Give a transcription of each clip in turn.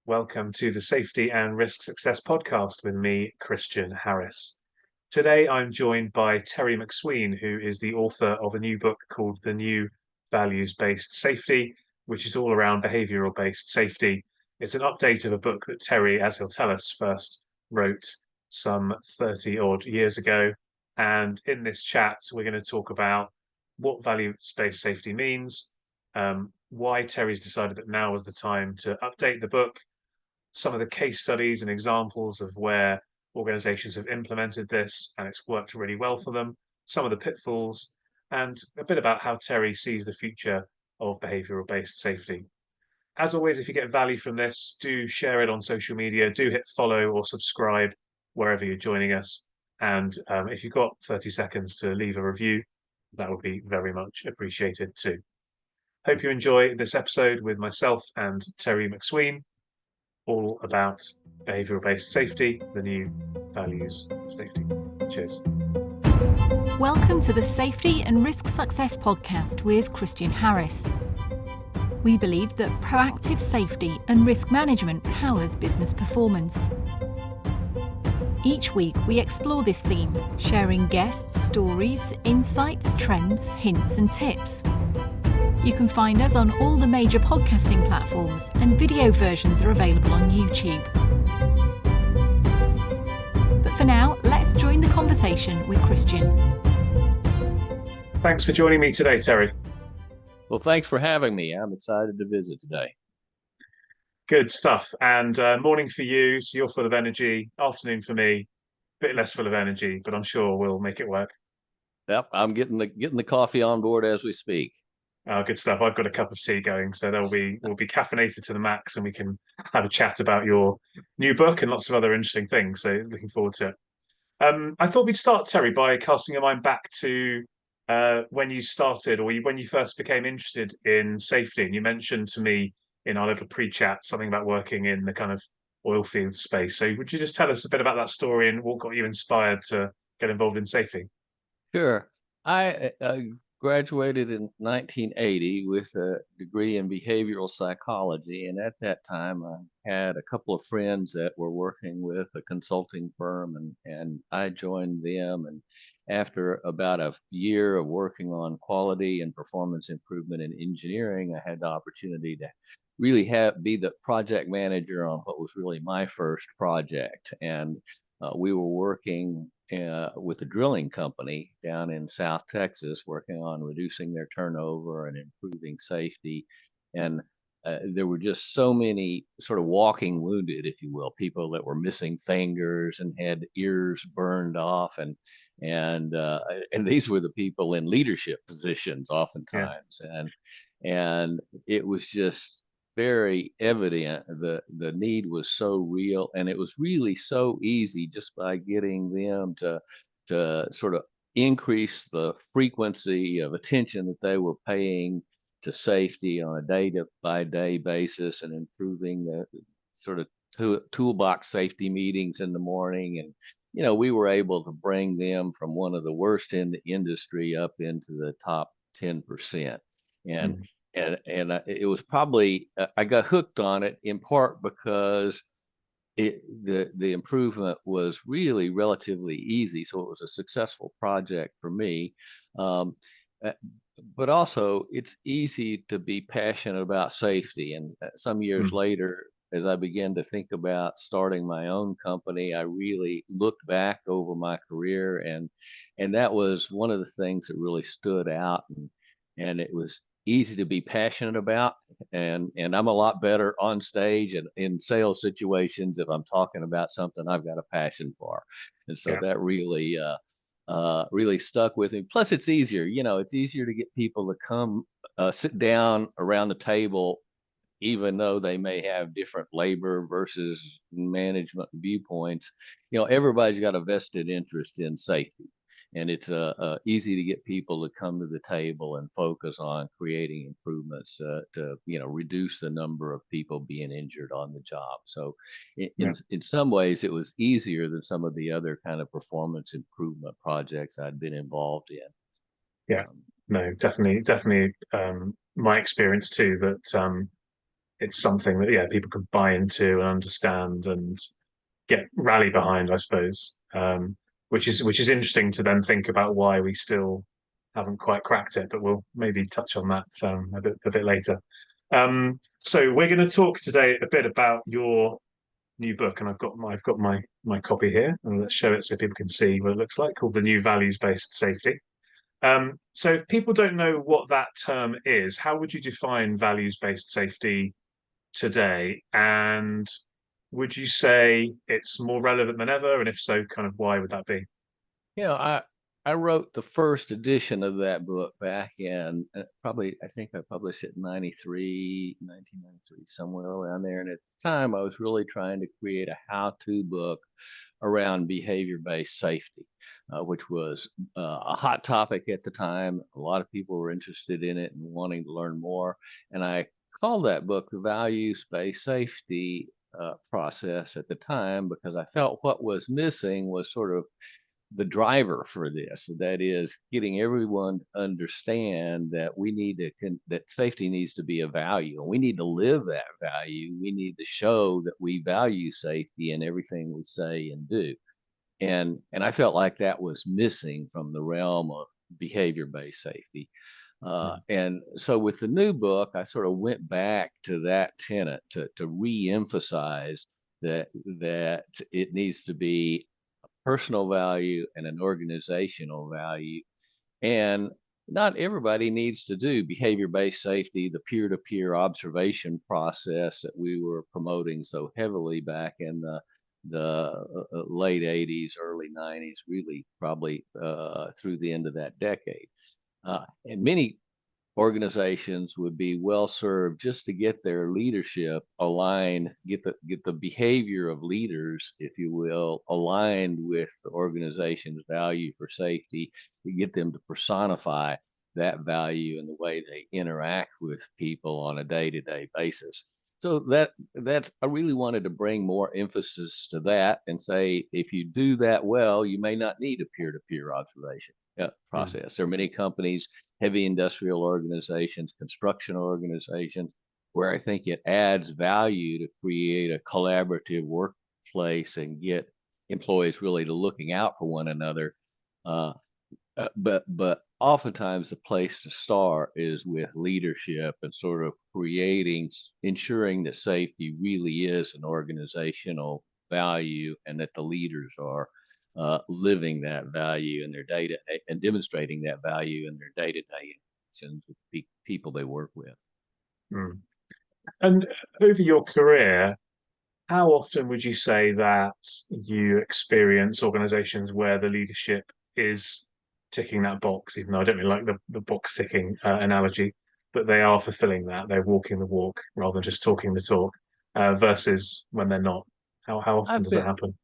Welcome to the Safety and Risk Success podcast with me, Christian Harris. Today, I'm joined by Terry McSween, who is the author of a new book called The New Values-Based Safety, which is all around behavioral-based safety. It's an update of a book that Terry, as he'll tell us, first wrote some 30 odd years ago. And in this chat, we're going to talk about what values-based safety means, why Terry's decided that now is the time to update the book, some of the case studies and examples of where organizations have implemented this and it's worked really well for them, some of the pitfalls, and a bit about how Terry sees the future of behavioral based safety. As always, if you get value from this, do share it on social media, do hit follow or subscribe wherever you're joining us. And if you've got 30 seconds to leave a review, that would be very much appreciated too. Hope you enjoy this episode with myself and Terry McSween, all about behavioral-based safety, the new values of safety. Cheers. Welcome to the Safety and Risk Success podcast with Christian Harris. We believe that proactive safety and risk management powers business performance. Each week we explore this theme, sharing guests, stories, insights, trends, hints and tips. You can find us on all the major podcasting platforms, and video versions are available on YouTube. But for now, let's join the conversation with Christian. Thanks for joining me today, Terry. Well, thanks for having me. I'm excited to visit today. Good stuff. And morning for you, so you're full of energy. Afternoon for me, a bit less full of energy, but I'm sure we'll make it work. Yep, I'm getting the coffee on board as we speak. Good stuff. I've got a cup of tea going, so we'll be caffeinated to the max, and we can have a chat about your new book and lots of other interesting things. So looking forward to it. I thought we'd start, Terry, by casting your mind back to when you started, or when you first became interested in safety. And you mentioned to me in our little pre-chat something about working in the kind of oilfield space. So would you just tell us a bit about that story and what got you inspired to get involved in safety? Sure. I graduated in 1980 with a degree in behavioral psychology. And at that time, I had a couple of friends that were working with a consulting firm, and I joined them. And after about a year of working on quality and performance improvement in engineering, I had the opportunity to really be the project manager on what was really my first project. And we were working with a drilling company down in South Texas, working on reducing their turnover and improving safety. And there were just so many sort of walking wounded, if you will, people that were missing fingers and had ears burned off, and these were the people in leadership positions oftentimes. Yeah. And it was just very evident the need was so real, and it was really so easy just by getting them to sort of increase the frequency of attention that they were paying to safety on a day-by-day basis, and improving the sort of toolbox safety meetings in the morning. And we were able to bring them from one of the worst in the industry up into the top 10%. And it was probably I got hooked on it in part because the improvement was really relatively easy, so it was a successful project for me. But also, it's easy to be passionate about safety. And some years later, as I began to think about starting my own company, I really looked back over my career, and that was one of the things that really stood out. And it was easy to be passionate about, and I'm a lot better on stage and in sales situations if I'm talking about something I've got a passion for. And so that really really stuck with me. Plus, it's easier. It's easier to get people to come sit down around the table, even though they may have different labor versus management viewpoints. Everybody's got a vested interest in safety. And it's easy to get people to come to the table and focus on creating improvements to reduce the number of people being injured on the job. So in some ways, it was easier than some of the other kind of performance improvement projects I'd been involved in. Yeah, no, definitely. My experience too, that it's something that people can buy into and understand and get rally behind, I suppose. Which is interesting to then think about why we still haven't quite cracked it, but we'll maybe touch on that a bit later. So we're going to talk today a bit about your new book, and I've got my copy here, and let's show it so people can see what it looks like, called The New Values-Based Safety. So if people don't know what that term is, how would you define values-based safety today? And would you say it's more relevant than ever? And if so, kind of why would that be? You know, I wrote the first edition of that book back in probably, I think I published it in 1993, somewhere around there. And at the time, I was really trying to create a how-to book around behavior-based safety, which was a hot topic at the time. A lot of people were interested in it and wanting to learn more. And I called that book the Values-Based Safety process at the time, because I felt what was missing was sort of the driver for this. That is, getting everyone to understand that we need to that safety needs to be a value, and we need to live that value. We need to show that we value safety in everything we say and do. And I felt like that was missing from the realm of behavior-based safety. And so with the new book, I sort of went back to that tenet to re-emphasize that it needs to be personal value and an organizational value. And not everybody needs to do behavior-based safety, the peer-to-peer observation process that we were promoting so heavily back in the late 80s, early 90s, really probably through the end of that decade. And many organizations would be well served just to get their leadership aligned, get the behavior of leaders, if you will, aligned with the organization's value for safety, to get them to personify that value in the way they interact with people on a day-to-day basis. So that's I really wanted to bring more emphasis to that and say, if you do that well, you may not need a peer-to-peer observation process. There are many companies, heavy industrial organizations, construction organizations, where I think it adds value to create a collaborative workplace and get employees really to looking out for one another. But oftentimes the place to start is with leadership and sort of ensuring that safety really is an organizational value, and that the leaders are living that value in their data and demonstrating that value in their day-to-day interactions with the people they work with. Mm. And over your career, how often would you say that you experience organizations where the leadership is ticking that box, even though I don't really like the box ticking analogy, but they are fulfilling that, they're walking the walk rather than just talking the talk, versus when they're not? How often I've does that been happen?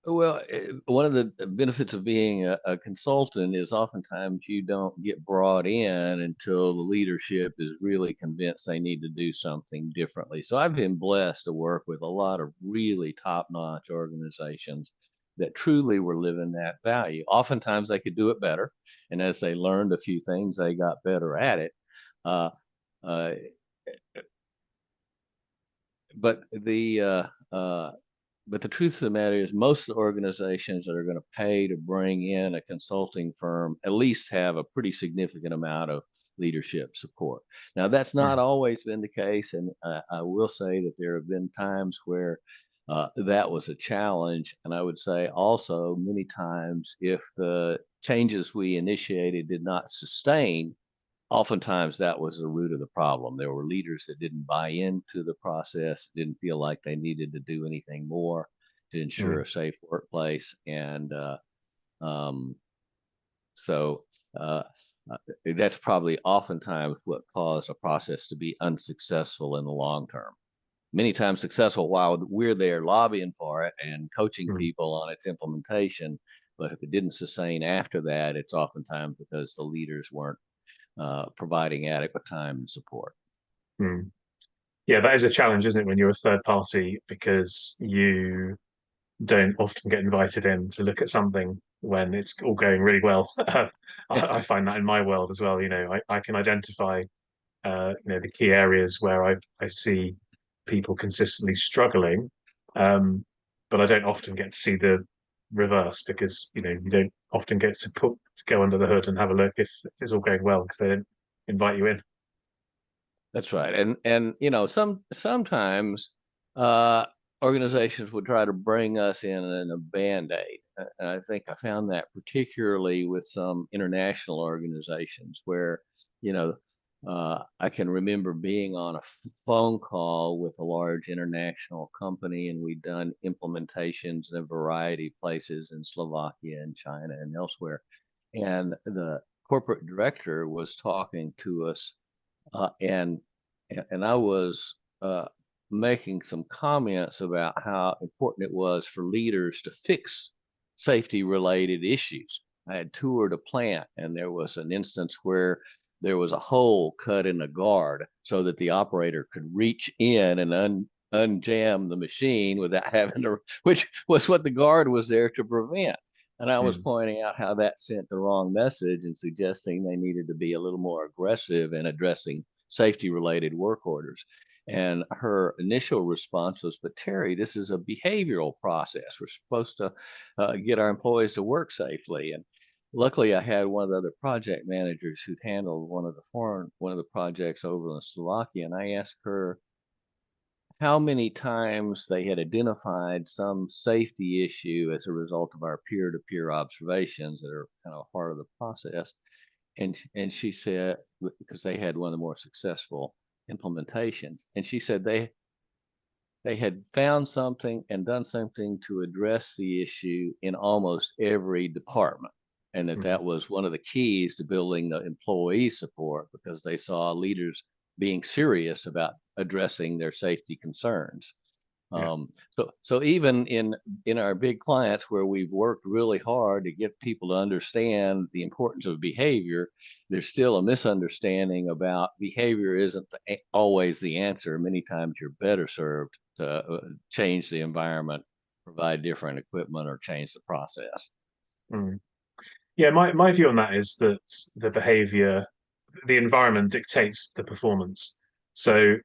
Well, one of the benefits of being a consultant is oftentimes you don't get brought in until the leadership is really convinced they need to do something differently. So I've been blessed to work with a lot of really top-notch organizations that truly were living that value. Oftentimes they could do it better, and as they learned a few things, they got better at it. Uh, uh, but the But the truth of the matter is, most of the organizations that are going to pay to bring in a consulting firm at least have a pretty significant amount of leadership support. Now, that's not always been the case, and I will say that there have been times where that was a challenge. And I would say also many times, if the changes we initiated did not sustain, oftentimes that was the root of the problem. There were leaders that didn't buy into the process, didn't feel like they needed to do anything more to ensure Mm. a safe workplace. And um, so that's probably oftentimes what caused a process to be unsuccessful in the long term. Many times successful while we're there lobbying for it and coaching Mm. people on its implementation. But if it didn't sustain after that, it's oftentimes because the leaders weren't providing adequate time and support. Mm. Yeah, that is a challenge, isn't it, when you're a third party, because you don't often get invited in to look at something when it's all going really well. I find that in my world as well. I can identify the key areas where I see people consistently struggling, but I don't often get to see the reverse because you don't often get to go under the hood and have a look if it's all going well because they don't invite you in. That's right. And sometimes organizations would try to bring us in a band-aid. And I think I found that particularly with some international organizations where, you know, I can remember being on a phone call with a large international company, and we'd done implementations in a variety of places in Slovakia and China and elsewhere. And the corporate director was talking to us, and I was making some comments about how important it was for leaders to fix safety related issues. I had toured a plant, and there was an instance where there was a hole cut in a guard so that the operator could reach in and unjam the machine without having to, which was what the guard was there to prevent. And I was Mm. pointing out how that sent the wrong message and suggesting they needed to be a little more aggressive in addressing safety related work orders. And her initial response was, "But Terry, this is a behavioral process. We're supposed to get our employees to work safely." And luckily, I had one of the other project managers who'd handled one of the projects over in Slovakia, and I asked her how many times they had identified some safety issue as a result of our peer-to-peer observations that are kind of part of the process. And she said, because they had one of the more successful implementations, and she said they had found something and done something to address the issue in almost every department, and that Mm. was one of the keys to building the employee support, because they saw leaders being serious about addressing their safety concerns. Yeah. So even in our big clients where we've worked really hard to get people to understand the importance of behavior, there's still a misunderstanding about behavior isn't always the answer. Many times you're better served to change the environment, provide different equipment, or change the process. Mm. Yeah, my view on that is that the behavior, the environment dictates the performance. So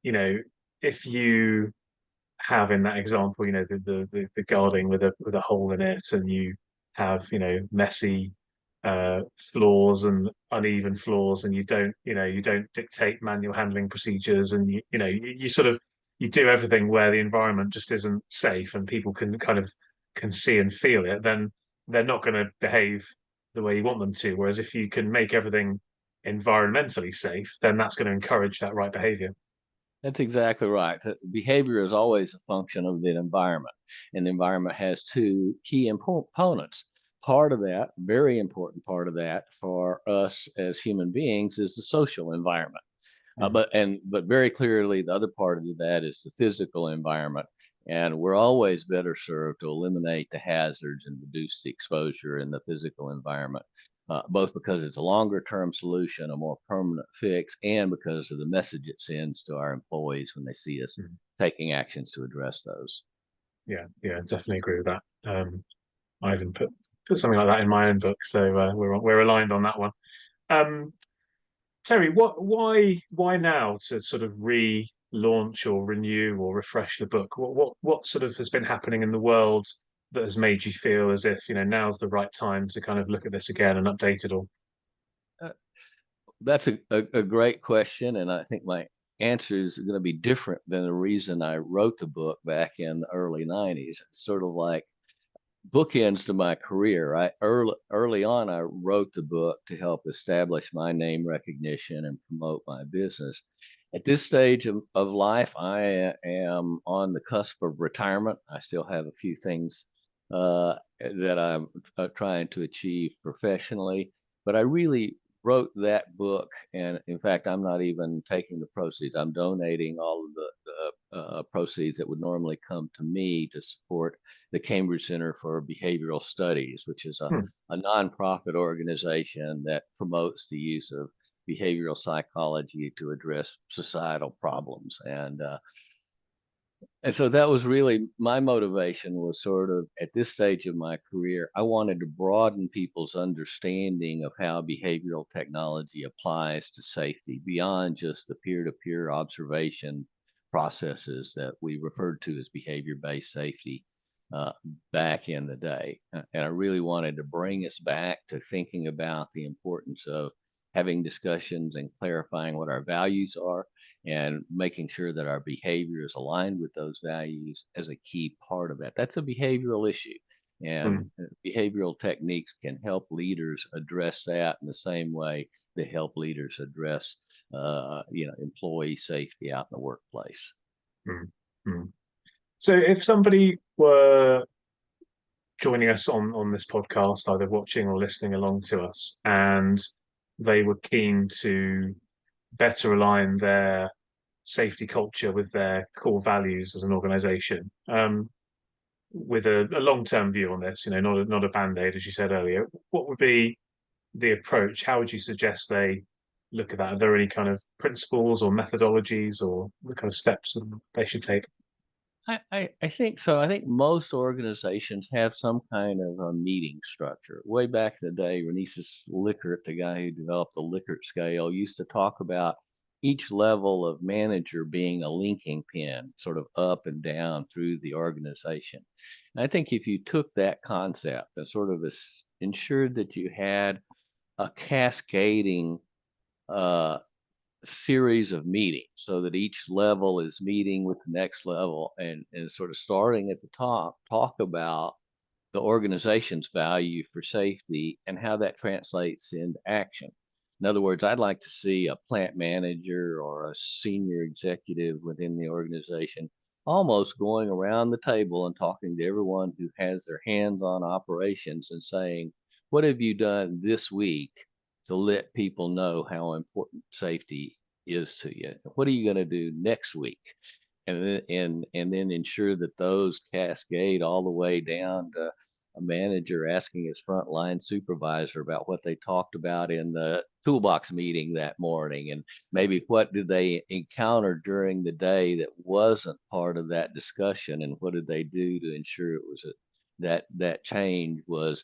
you know, if you have in that example, the guarding with a hole in it, and you have, messy floors and uneven floors, and you don't dictate manual handling procedures, and you sort of you do everything where the environment just isn't safe and people can see and feel it, then they're not going to behave the way you want them to. Whereas if you can make everything environmentally safe, then that's going to encourage that right behavior. That's exactly right. Behavior is always a function of the environment, and the environment has two key components. Part of that, very important part of that for us as human beings, is the social environment. Mm. But very clearly, the other part of that is the physical environment, and we're always better served to eliminate the hazards and reduce the exposure in the physical environment, both because it's a longer term solution, a more permanent fix, and because of the message it sends to our employees when they see us Mm. taking actions to address those. Yeah, yeah, definitely agree with that. I even put something like that in my own book, so we're aligned on that one. Um, Terry, why now to sort of relaunch or renew or refresh the book? What sort of has been happening in the world that has made you feel as if now's the right time to kind of look at this again and update it all? Uh, That's a great question, and I think my answer is going to be different than the reason I wrote the book back in the early 90s. It's sort of like bookends to my career. Early on, I wrote the book to help establish my name recognition and promote my business. At this stage of life, I am on the cusp of retirement. I still have a few things that I'm trying to achieve professionally, but I really wrote that book, and in fact, I'm not even taking the proceeds. I'm donating all of the proceeds that would normally come to me to support the Cambridge Center for Behavioral Studies, which is Hmm. a nonprofit organization that promotes the use of behavioral psychology to address societal problems. And And so that was really my motivation, was sort of at this stage of my career, I wanted to broaden people's understanding of how behavioral technology applies to safety beyond just the peer-to-peer observation processes that we referred to as behavior-based safety uh, back in the day. And I really wanted to bring us back to thinking about the importance of having discussions and clarifying what our values are and making sure that our behavior is aligned with those values as a key part of that. That's a behavioral issue. And Mm, behavioral techniques can help leaders address that in the same way they help leaders address, employee safety out in the workplace. mm, mm. So if somebody were joining us on this podcast, either watching or listening along to us, and they were keen to better align their safety culture with their core values as an organization, with a long-term view on this, not a band-aid, as you said earlier, what would be the approach? How would you suggest they look at that? Are there any kind of principles or methodologies or the kind of steps that they should take? I think so. I think most organizations have some kind of a meeting structure. Way back in the day, Renesis Lickert, the guy who developed the Lickert scale, used to talk about each level of manager being a linking pin, sort of up and down through the organization. And I think if you took that concept and sort of ensured that you had a cascading uh, series of meetings so that each level is meeting with the next level, and sort of starting at the top, talk about the organization's value for safety and how that translates into action. In other words, I'd like to see a plant manager or a senior executive within the organization almost going around the table and talking to everyone who has their hands on operations and saying, what have you done this week to let people know how important safety is to you? What are you going to do next week? And then ensure that those cascade all the way down to a manager asking his frontline supervisor about what they talked about in the toolbox meeting that morning, and maybe what did they encounter during the day that wasn't part of that discussion, and what did they do to ensure it was that change was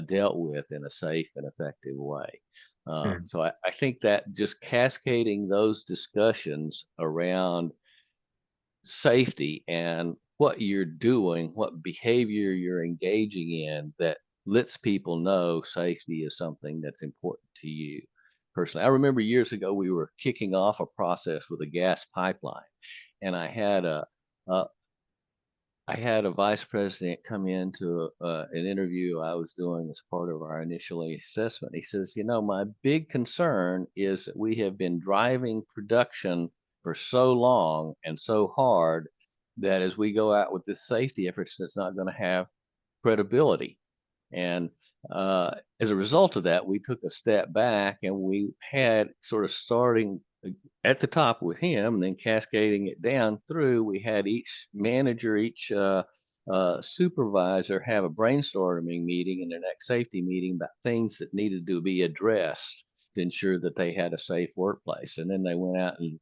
dealt with in a safe and effective way. Mm, So I think that just cascading those discussions around safety and what you're doing, what behavior you're engaging in, that lets people know safety is something that's important to you personally. I remember years ago we were kicking off a process with a gas pipeline, and a I had a vice president come into an interview I was doing as part of our initial assessment. He says, my big concern is that we have been driving production for so long and so hard that as we go out with this safety efforts, that's not going to have credibility. And as a result of that, we took a step back and we had sort of starting at the top with him, and then cascading it down through. We had each manager, each supervisor have a brainstorming meeting in their next safety meeting about things that needed to be addressed to ensure that they had a safe workplace. And then they went out and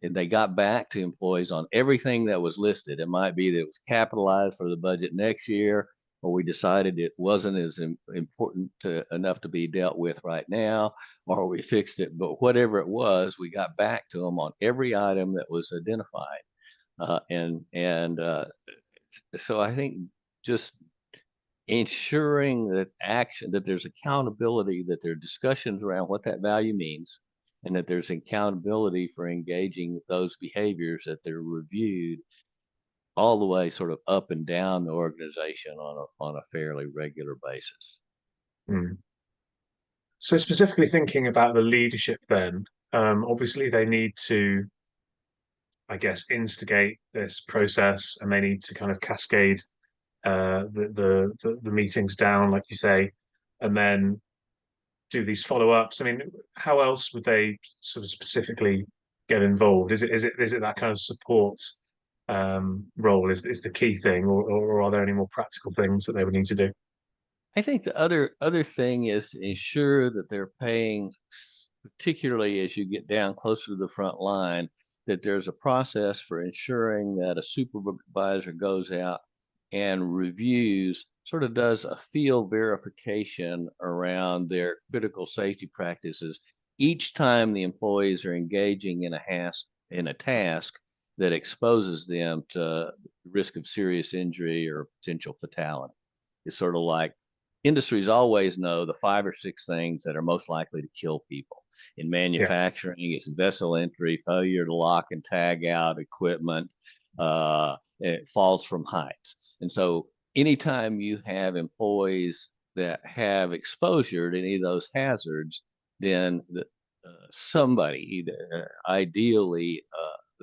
they got back to employees on everything that was listed. It might be that it was capitalized for the budget next year, or we decided it wasn't as important enough to be dealt with right now, or we fixed it. But whatever it was, we got back to them on every item that was identified. So I think just ensuring that there's accountability, that there are discussions around what that value means, and that there's accountability for engaging those behaviors, that they're reviewed all the way sort of up and down the organization on a fairly regular basis. mm. So specifically thinking about the leadership then, obviously they need to, I guess, instigate this process, and they need to kind of cascade the meetings down, like you say, and then do these follow-ups. I mean, how else would they sort of specifically get involved? Is it that kind of support role is the key thing, or are there any more practical things that they would need to do? I think the other thing is to ensure that they're paying, particularly as you get down closer to the front line, that there's a process for ensuring that a supervisor goes out and reviews, sort of does a field verification around their critical safety practices each time the employees are engaging in a task that exposes them to risk of serious injury or potential fatality. It's sort of like industries always know the 5 or 6 things that are most likely to kill people. In Yeah. manufacturing, it's vessel entry, failure to lock and tag out equipment, it falls from heights. And so anytime you have employees that have exposure to any of those hazards, then somebody, either ideally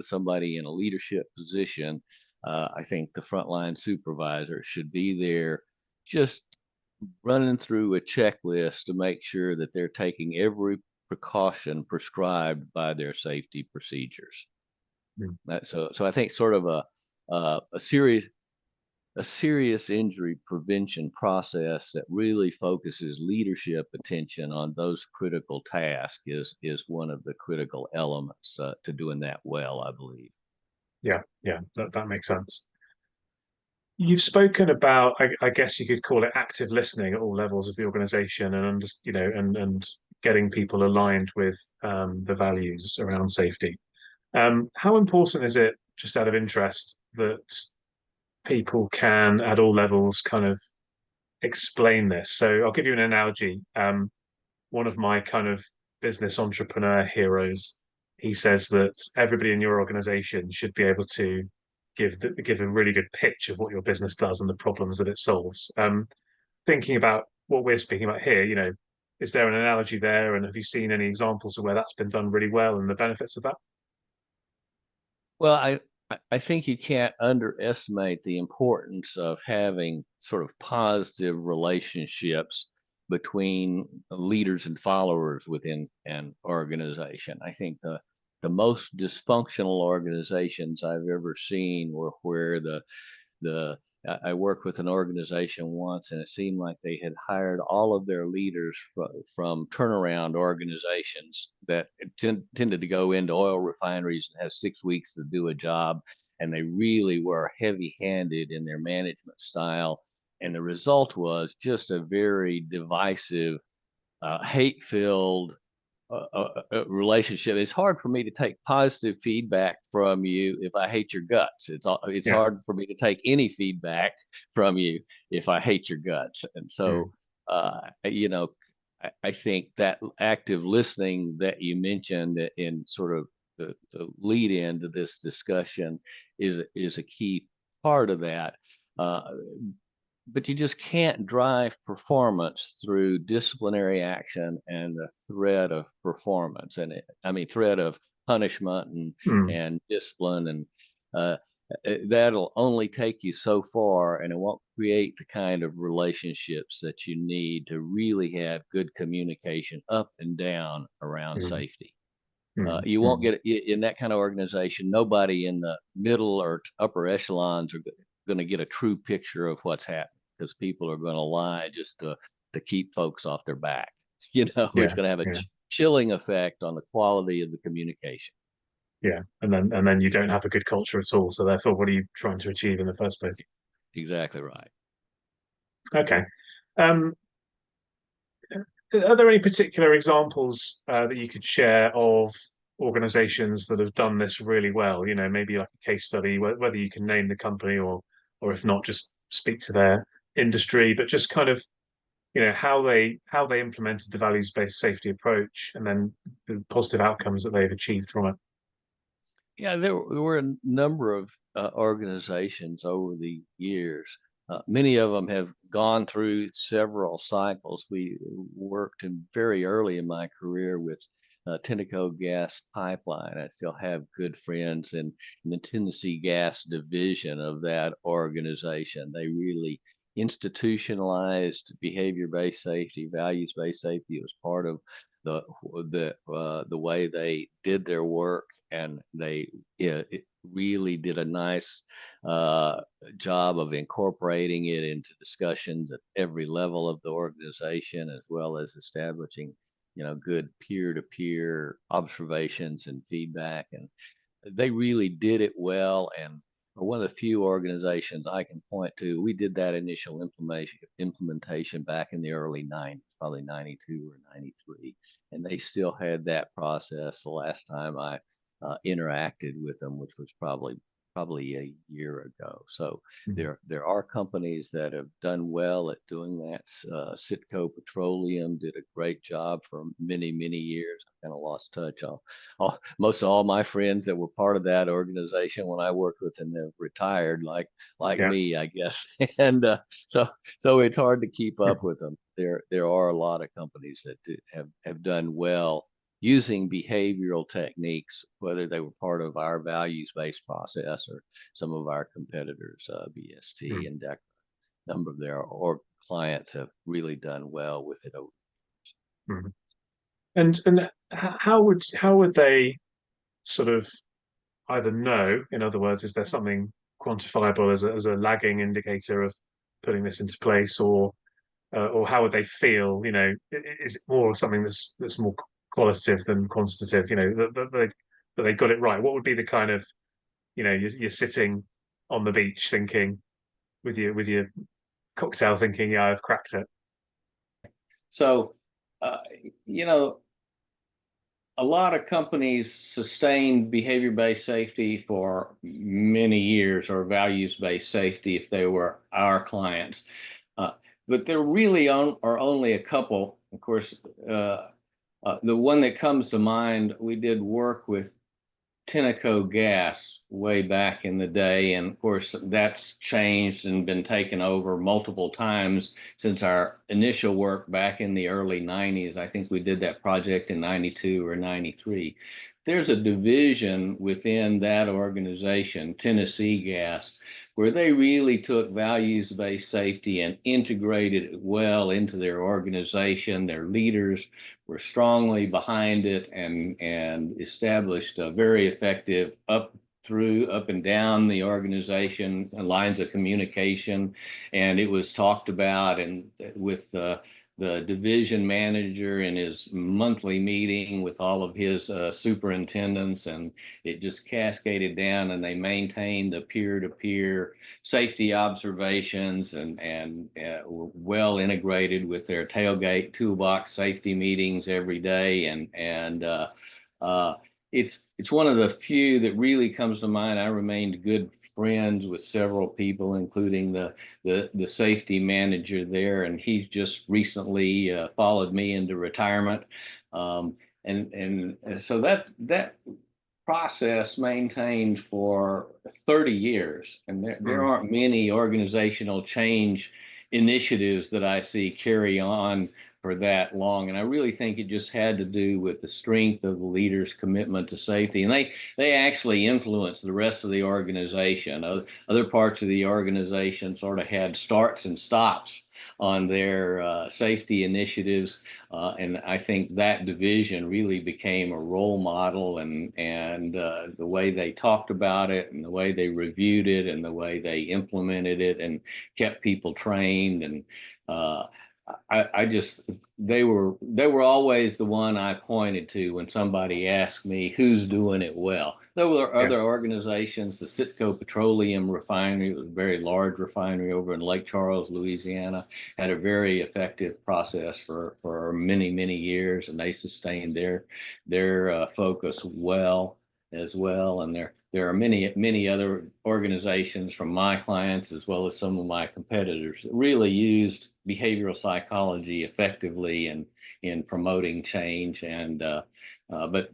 somebody in a leadership position, I think the frontline supervisor should be there just running through a checklist to make sure that they're taking every precaution prescribed by their safety procedures. Mm. So I think sort of a serious injury prevention process that really focuses leadership attention on those critical tasks is one of the critical elements to doing that well, I believe. Yeah, yeah, that makes sense. You've spoken about, I guess you could call it active listening at all levels of the organization, and just, and getting people aligned with the values around safety. How important is it, just out of interest, that people can at all levels kind of explain this? So I'll give you an analogy. One of my kind of business entrepreneur heroes, he says that everybody in your organization should be able to give a really good pitch of what your business does and the problems that it solves. Thinking about what we're speaking about here, is there an analogy there, and have you seen any examples of where that's been done really well and the benefits of that? Well, I think you can't underestimate the importance of having sort of positive relationships between leaders and followers within an organization. I think the most dysfunctional organizations I've ever seen were where the I worked with an organization once, and it seemed like they had hired all of their leaders from turnaround organizations that tended to go into oil refineries and have 6 weeks to do a job, and they really were heavy-handed in their management style. And the result was just a very divisive, hate-filled relationship. It's hard for me to take positive feedback from you if I hate your guts. It's Yeah. hard for me to take any feedback from you if I hate your guts. And Mm. so, I think that active listening that you mentioned in sort of the lead in to this discussion is a key part of that. Uh, but you just can't drive performance through disciplinary action and the threat of performance, and threat of punishment Mm. and discipline, and uh, that'll only take you so far, and it won't create the kind of relationships that you need to really have good communication up and down around Mm. safety. Mm. You won't Mm. get in that kind of organization. Nobody in the middle or upper echelons are going to get a true picture of what's happening, because people are going to lie just to keep folks off their back. It's Yeah, going to have a yeah, chilling effect on the quality of the communication. yeah. And then you don't have a good culture at all. So therefore, what are you trying to achieve in the first place? Exactly right. Okay. Um, are there any particular examples that you could share of organizations that have done this really well? Maybe like a case study, whether you can name the company, or if not, just speak to their industry, but just kind of, how they implemented the values-based safety approach, and then the positive outcomes that they've achieved from it. Yeah, there were a number of organizations over the years. Many of them have gone through several cycles. We worked very early in my career with Tenneco Gas Pipeline. I still have good friends in the Tennessee Gas division of that organization. They really institutionalized behavior-based safety, values-based safety. It was part of the way they did their work, and it really did a nice job of incorporating it into discussions at every level of the organization, as well as establishing good peer-to-peer observations and feedback. And they really did it well, and are one of the few organizations I can point to. We did that initial implementation back in the early 90s, probably 92 or 93, and they still had that process the last time I interacted with them, which was probably a year ago. So Mhm. there are companies that have done well at doing that. Citgo Petroleum did a great job for many years. I kind of lost touch. Most of all my friends that were part of that organization when I worked with them have retired, like Yeah. me, I guess. And so it's hard to keep up with them. There are a lot of companies that have done well using behavioral techniques, whether they were part of our values-based process or some of our competitors, BST Mhm. and DEC. A number of their or clients have really done well with it over. Mhm. And how would they sort of either know, in other words, is there something quantifiable as a lagging indicator of putting this into place, or how would they feel? You know, is it more something that's more qualitative than quantitative? You know, that they got it right. What would be the kind of, you know, you're sitting on the beach thinking with your cocktail, thinking, yeah, I've cracked it. So, uh, you know, a lot of companies sustained behavior-based safety for many years, or values-based safety if they were our clients. Uh, but there really are only a couple. Of course, the one that comes to mind, we did work with Tenneco gas way back in the day. And of course, that's changed and been taken over multiple times since our initial work back in the early 90s. I think we did that project in 92 or 93. There's a division within that organization, Tennessee Gas, where they really took values-based safety and integrated it well into their organization. Their leaders were strongly behind it, and established a very effective up and down the organization lines of communication. And it was talked about and with the division manager in his monthly meeting with all of his superintendents, and it just cascaded down, and they maintained the peer-to-peer safety observations, and were well integrated with their tailgate toolbox safety meetings every day. And it's one of the few that really comes to mind. I remained good friends with several people, including the safety manager there, and he's just recently followed me into retirement. And so that process maintained for 30 years. And there Mm, aren't many organizational change initiatives that I see carry on for that long. And I really think it just had to do with the strength of the leaders' commitment to safety. And they actually influenced the rest of the organization. Other parts of the organization sort of had starts and stops on their safety initiatives. And I think that division really became a role model, and the way they talked about it, and the way they reviewed it, and the way they implemented it, and kept people trained. And uh, I just they were always the one I pointed to when somebody asked me who's doing it well. There were yeah. other organizations. The Citgo Petroleum Refinery, it was a very large refinery over in Lake Charles, Louisiana, had a very effective process for many years, and they sustained their focus well as well. And there are many other organizations from my clients as well as some of my competitors that really used behavioral psychology effectively in promoting change. And but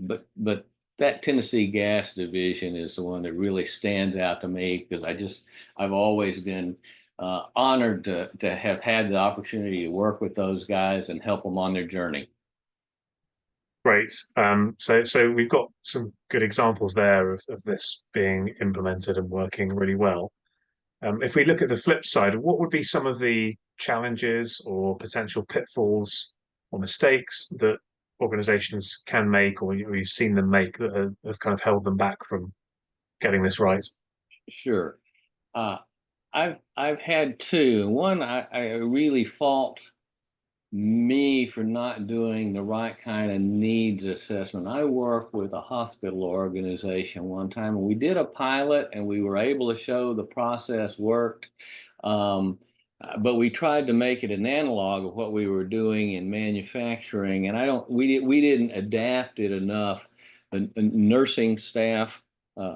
that Tennessee Gas division is the one that really stands out to me, because I've always been honored to have had the opportunity to work with those guys and help them on their journey. Great. So we've got some good examples there of this being implemented and working really well. If we look at the flip side, what would be some of the challenges or potential pitfalls or mistakes that organizations can make, or you've seen them make, that have kind of held them back from getting this right? Sure. Uh, I've had two. One I really fault me for not doing the right kind of needs assessment. I worked with a hospital organization one time, and we did a pilot, and we were able to show the process worked. Um, but we tried to make it an analog of what we were doing in manufacturing, and we didn't adapt it enough. The nursing staff,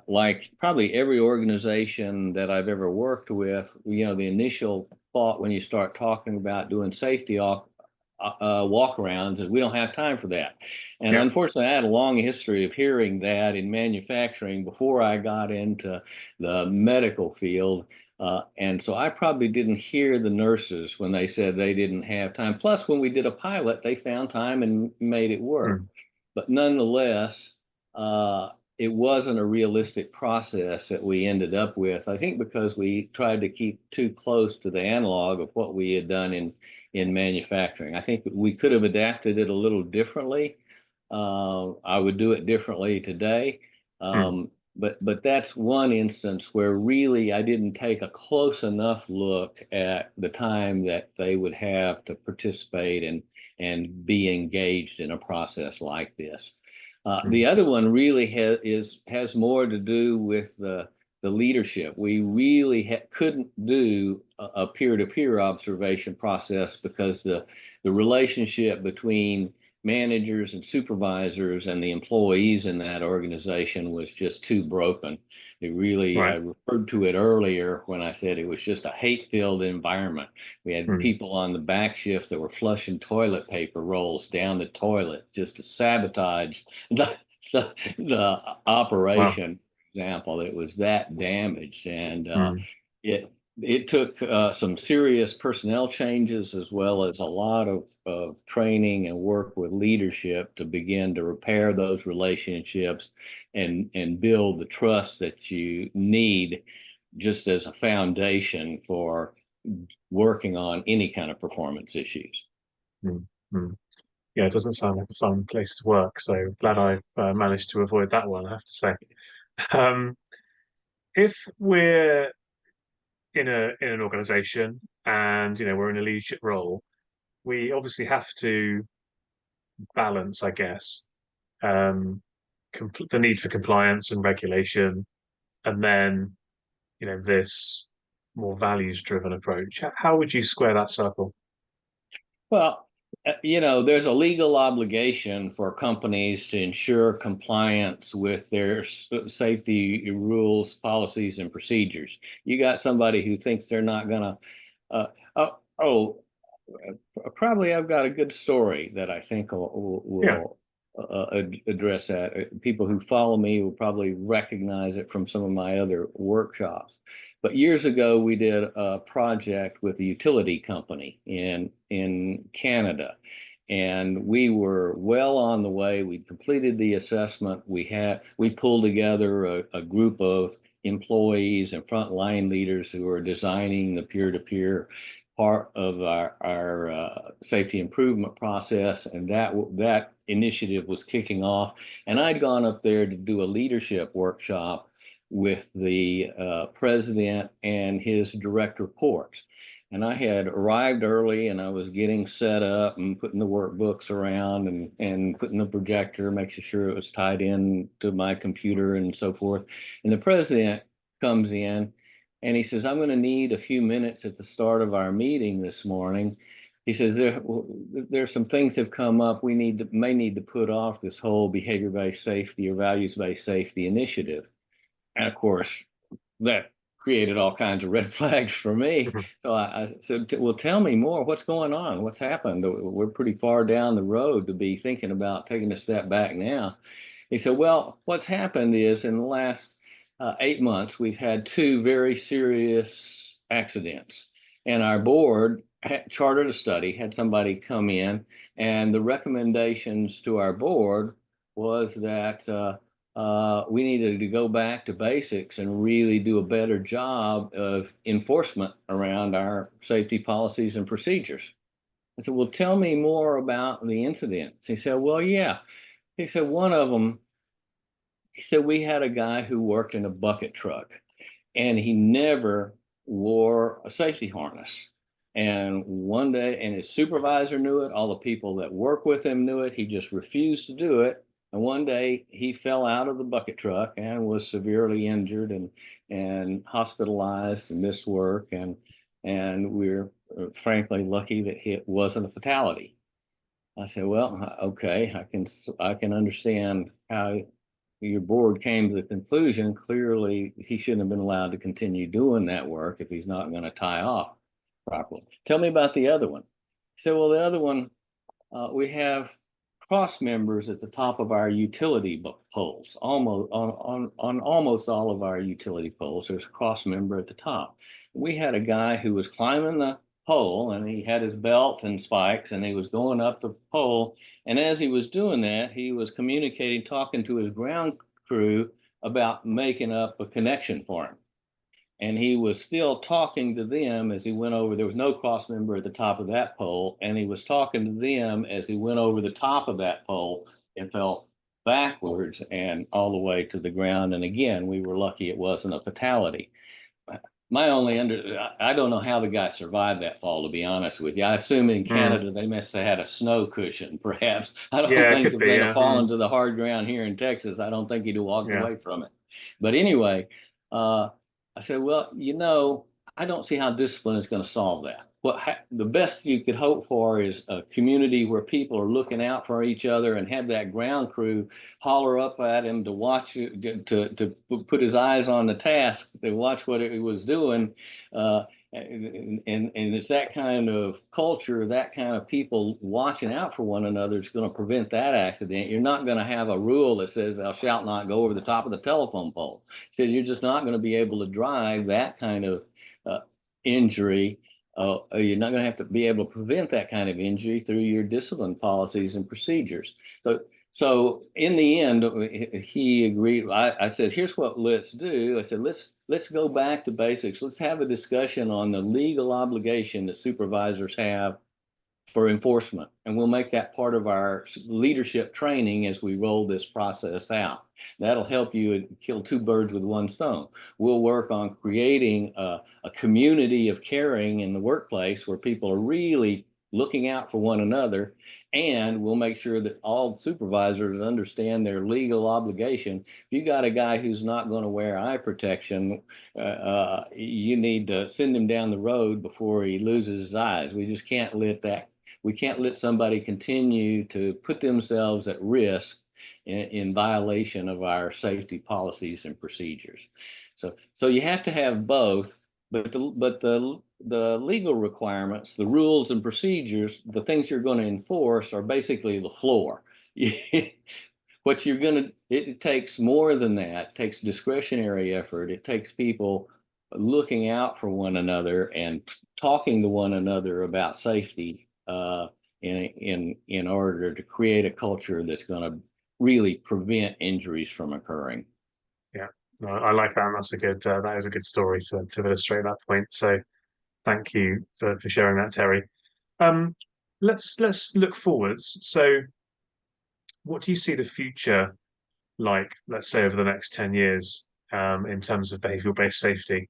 like probably every organization that I've ever worked with, the initial thought when you start talking about doing safety walk-arounds is we don't have time for that. And Yeah. unfortunately, I had a long history of hearing that in manufacturing before I got into the medical field. And so I probably didn't hear the nurses when they said they didn't have time. Plus, when we did a pilot, they found time and made it work. Mm. But nonetheless, it wasn't a realistic process that we ended up with. I think because we tried to keep too close to the analog of what we had done in manufacturing. I think we could have adapted it a little differently. I would do it differently today. Mm. But that's one instance where really I didn't take a close enough look at the time that they would have to participate and be engaged in a process like this. Mm. The other one really has more to do with the leadership. We really couldn't do a peer-to-peer observation process because the relationship between managers and supervisors and the employees in that organization was just too broken. It really, I Right. referred to it earlier when I said it was just a hate-filled environment. We had Mm. people on the back shift that were flushing toilet paper rolls down the toilet just to sabotage the Wow. operation. For example, it was that damaged, and Mm. it it took some serious personnel changes as well as a lot of training and work with leadership to begin to repair those relationships and build the trust that you need just as a foundation for working on any kind of performance issues. Mm. Mm. Yeah, it doesn't sound like a fun place to work, so glad I've managed to avoid that one, I have to say. Um, if we're in an organization and we're in a leadership role, we obviously have to balance, I guess, um, the need for compliance and regulation, and then this more values-driven approach. How would you square that circle? Well, there's a legal obligation for companies to ensure compliance with their safety rules, policies, and procedures. You got somebody who thinks they're not going to, uh, oh, oh, probably I've got a good story that I think Yeah. will address that. People who follow me will probably recognize it from some of my other workshops. But years ago, we did a project with a utility company in Canada, and we were well on the way. We completed the assessment. We pulled together a group of employees and frontline leaders who are designing the peer-to-peer part of our safety improvement process, and that initiative was kicking off. And I'd gone up there to do a leadership workshop with the president and his direct reports. And I had arrived early, and I was getting set up and putting the workbooks around and putting the projector, making sure it was tied in to my computer and so forth. And the president comes in and he says, I'm going to need a few minutes at the start of our meeting this morning. He says, there's some things have come up. We may need to put off this whole behavior-based safety or values-based safety initiative. And of course, that created all kinds of red flags for me. Mhm. So I said, well, tell me more. What's going on? What's happened? We're pretty far down the road to be thinking about taking a step back now. He said, well, what's happened is in the last 8 months, we've had two very serious accidents. And our board had chartered a study, had somebody come in, and the recommendations to our board was that we needed to go back to basics and really do a better job of enforcement around our safety policies and procedures. I said, well, tell me more about the incidents. He said, well, yeah. He said, one of them, he said, we had a guy who worked in a bucket truck and he never wore a safety harness. And one day, and his supervisor knew it, all the people that work with him knew it. He just refused to do it. And one day he fell out of the bucket truck and was severely injured and hospitalized and missed work. And we're frankly lucky that it wasn't a fatality. I said, well, okay, I can understand how your board came to the conclusion. Clearly, he shouldn't have been allowed to continue doing that work if he's not going to tie off properly. Tell me about the other one. He said, well, the other one, we have cross members at the top of our utility poles. Almost on almost all of our utility poles, there's a cross member at the top. We had a guy who was climbing the pole, and he had his belt and spikes, and he was going up the pole. And as he was doing that, he was communicating, talking to his ground crew about making up a connection for him. And he was still talking to them as he went over. There was no cross member at the top of that pole, and he was talking to them as he went over the top of that pole and fell backwards and all the way to the ground. And again, we were lucky it wasn't a fatality. I don't know how the guy survived that fall, to be honest with you. I assume in Canada they must have had a snow cushion, perhaps. I don't Yeah, it think could if be. they'd have Yeah. fallen to the hard ground here in Texas, I don't think he'd have walked Yeah. away from it. But anyway, I said, well, I don't see how discipline is going to solve that. The best you could hope for is a community where people are looking out for each other and have that ground crew holler up at him to watch, to put his eyes on the task, to watch what he was doing. And it's that kind of culture, that kind of people watching out for one another is going to prevent that accident. You're not going to have a rule that says thou shalt not go over the top of the telephone pole. So you're just not going to be able to drive that kind of injury. You're not going to have to be able to prevent that kind of injury through your discipline policies and procedures. So in the end, he agreed. I said, here's what let's do. I said, let's go back to basics. Let's have a discussion on the legal obligation that supervisors have for enforcement. And we'll make that part of our leadership training as we roll this process out. That'll help you kill two birds with one stone. We'll work on creating a community of caring in the workplace where people are really looking out for one another, and we'll make sure that all supervisors understand their legal obligation. If you got a guy who's not going to wear eye protection, you need to send him down the road before he loses his eyes. We just can't let somebody continue to put themselves at risk in violation of our safety policies and procedures. So you have to have both, but the legal requirements, the rules and procedures, the things you're going to enforce are basically the floor. What you're going to, it takes more than that. It takes discretionary effort. It takes people looking out for one another and talking to one another about safety in order to create a culture that's going to really prevent injuries from occurring. Yeah, no, I like that. And that is a good story to illustrate that point. So thank you for sharing that, Terry. Let's look forwards. So what do you see the future like, let's say over the next 10 years, in terms of behavioral-based safety?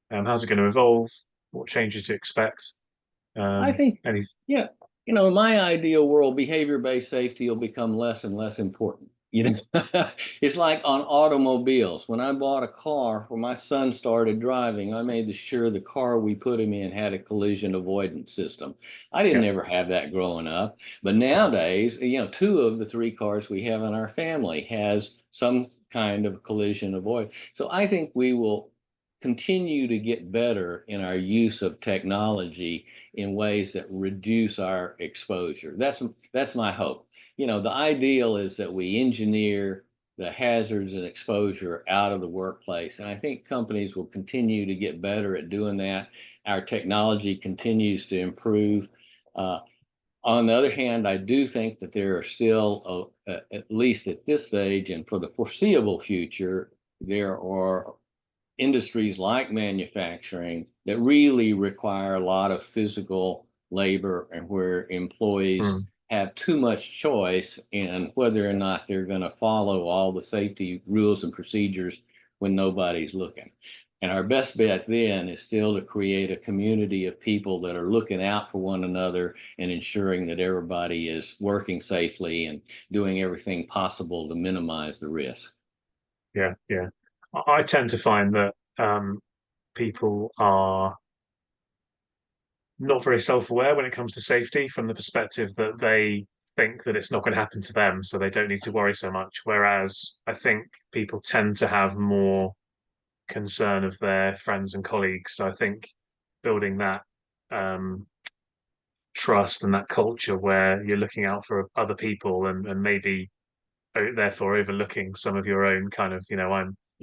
How's it going to evolve? What changes do you expect? I think, Any yeah, in my ideal world, behavior-based safety will become less and less important. It's like on automobiles. When I bought a car, when my son started driving, I made sure the car we put him in had a collision avoidance system. I didn't Yeah. ever have that growing up, but nowadays, two of the three cars we have in our family has some kind of collision avoid. So I think we will continue to get better in our use of technology in ways that reduce our exposure. That's my hope. The ideal is that we engineer the hazards and exposure out of the workplace. And I think companies will continue to get better at doing that. Our technology continues to improve. On the other hand, I do think that there are still, at least at this stage and for the foreseeable future, there are industries like manufacturing that really require a lot of physical labor and where employees have too much choice in whether or not they're going to follow all the safety rules and procedures when nobody's looking. And our best bet then is still to create a community of people that are looking out for one another and ensuring that everybody is working safely and doing everything possible to minimize the risk. Yeah, yeah. I tend to find that people are not very self-aware when it comes to safety from the perspective that they think that it's not going to happen to them, so they don't need to worry so much. Whereas I think people tend to have more concern of their friends and colleagues. So I think building that um, trust and that culture where you're looking out for other people and maybe therefore overlooking some of your own kind of,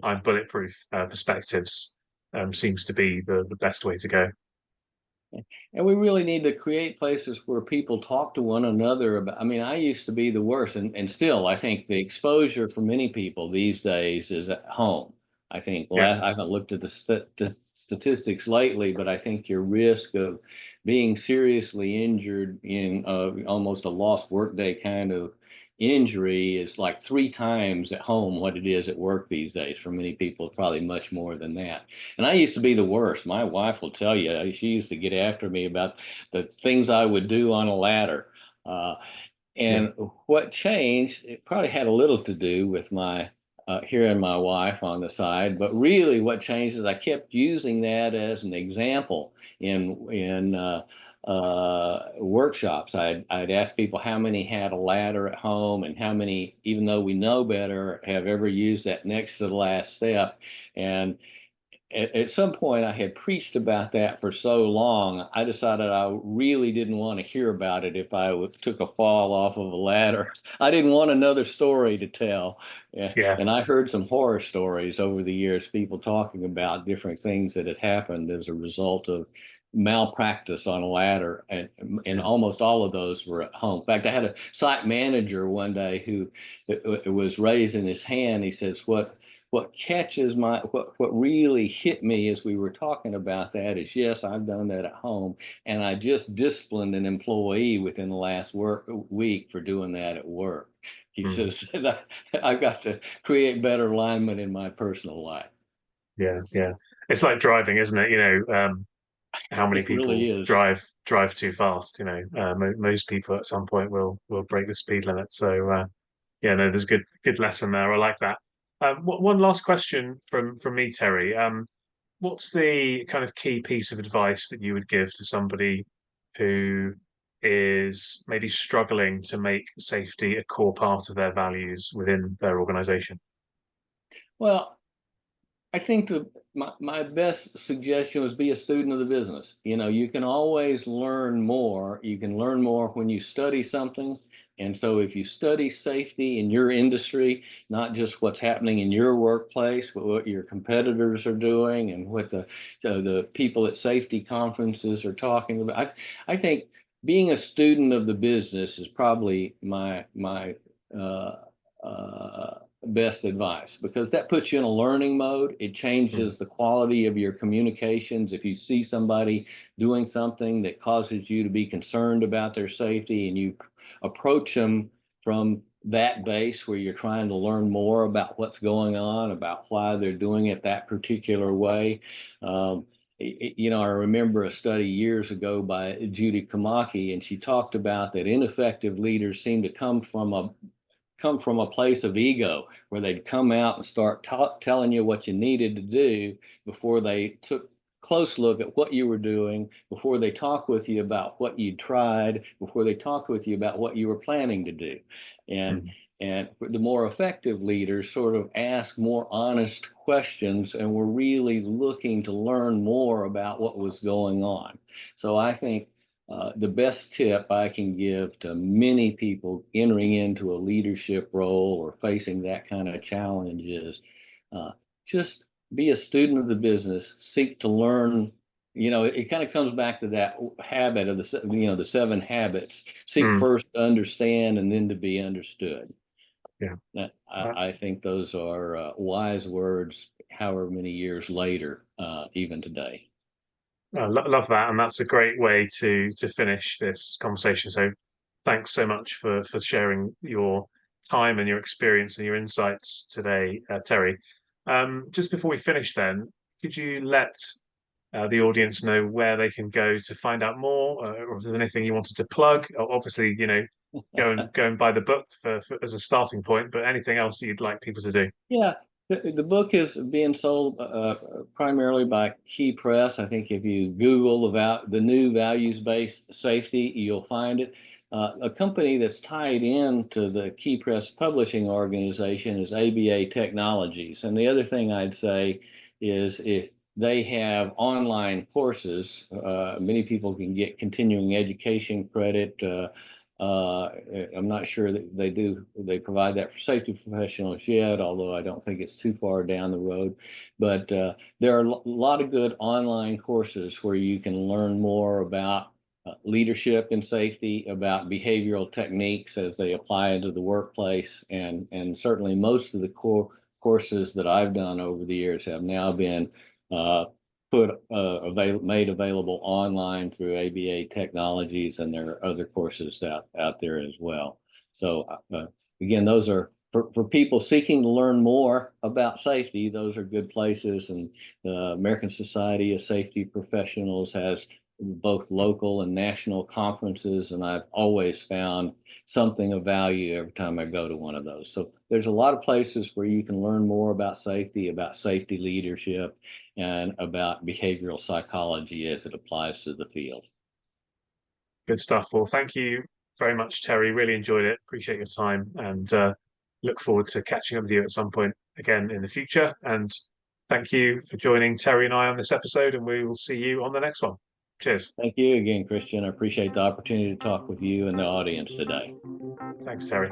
I'm bulletproof perspectives seems to be the best way to go. And we really need to create places where people talk to one another about. I mean, I used to be the worst, and still, I think the exposure for many people these days is at home. I think Yeah, I haven't looked at the statistics lately, but I think your risk of being seriously injured in almost a lost workday kind of injury is like 3 times at home what it is at work these days. For many people, probably much more than that. And I used to be the worst. My wife will tell you, she used to get after me about the things I would do on a ladder. Uh, yeah, and what changed, it probably had a little to do with my hearing my wife on the side, but really what changed is I kept using that as an example in workshops. I'd ask people how many had a ladder at home and how many, even though we know better, have ever used that next to the last step. And at some point I had preached about that for so long, I decided I really didn't want to hear about it if I took a fall off of a ladder. I didn't want another story to tell. yeah, And I heard some horror stories over the years, people talking about different things that had happened as a result of malpractice on a ladder. And yeah. almost all of those were at home. In fact, I had a site manager one day who was raising his hand. He says, what catches what really hit me as we were talking about that is, yes, I've done that at home, and I just disciplined an employee within the last work week for doing that at work. He Mm. says, I've got to create better alignment in my personal life. Yeah, yeah. It's like driving, isn't it? How many It really people is. drive too fast? Most people at some point will break the speed limit. So yeah, no, there's good lesson there. I like that. One last question from me, Terry. What's the kind of key piece of advice that you would give to somebody who is maybe struggling to make safety a core part of their values within their organization? Well, I think my best suggestion was be a student of the business. You can always learn more. You can learn more when you study something. And so if you study safety in your industry, not just what's happening in your workplace, but what your competitors are doing and what the people at safety conferences are talking about. I think being a student of the business is probably my uh, best advice, because that puts you in a learning mode. It Mm, changes the quality of your communications. If you see somebody doing something that causes you to be concerned about their safety and you approach them from that base where you're trying to learn more about what's going on, about why they're doing it that particular way. I remember a study years ago by Judy Kamaki, and she talked about that ineffective leaders seem to come from a place of ego, where they'd come out and start telling you what you needed to do before they took close look at what you were doing, before they talked with you about what you tried, before they talked with you about what you were planning to do. and mm, and the more effective leaders sort of ask more honest questions and were really looking to learn more about what was going on. So I think the best tip I can give to many people entering into a leadership role or facing that kind of challenge is uh, just be a student of the business, seek to learn. It kind of comes back to that habit of the 7 habits. Seek mm, first to understand and then to be understood. yeah. I think those are wise words, however many years later, even today. Love that, and that's a great way to finish this conversation. So, thanks so much for sharing your time and your experience and your insights today, Terry. Just before we finish, then, could you let the audience know where they can go to find out more, or if there's anything you wanted to plug? Obviously, go and buy the book for as a starting point, but anything else you'd like people to do? Yeah, the book is being sold primarily by Key Press. I think if you Google the new values-based safety, you'll find it. A company that's tied into the Key Press publishing organization is ABA Technologies. And the other thing I'd say is if they have online courses, many people can get continuing education credit. I'm not sure that they provide that for safety professionals yet, although I don't think it's too far down the road. But there are a lot of good online courses where you can learn more about leadership in safety, about behavioral techniques as they apply into the workplace. And certainly most of the core courses that I've done over the years have now been made available online through ABA Technologies, and there are other courses out there as well. So again, those are for people seeking to learn more about safety. Those are good places, and the American Society of Safety Professionals has both local and national conferences, and I've always found something of value every time I go to one of those. So there's a lot of places where you can learn more about safety leadership, and about behavioral psychology as it applies to the field. Good stuff. Well, thank you very much, Terry. Really enjoyed it. Appreciate your time, and look forward to catching up with you at some point again in the future. And thank you for joining Terry and I on this episode, and we will see you on the next one. Cheers. Thank you again, Christian. I appreciate the opportunity to talk with you and the audience today. Thanks, Terry.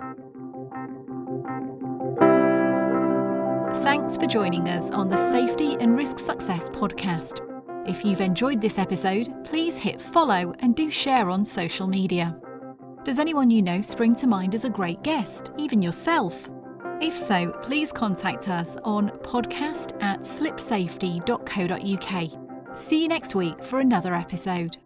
Thanks for joining us on the Safety and Risk Success podcast. If you've enjoyed this episode, please hit follow and do share on social media. Does anyone you know spring to mind as a great guest, even yourself? If so, please contact us on podcast@slipsafety.co.uk. See you next week for another episode.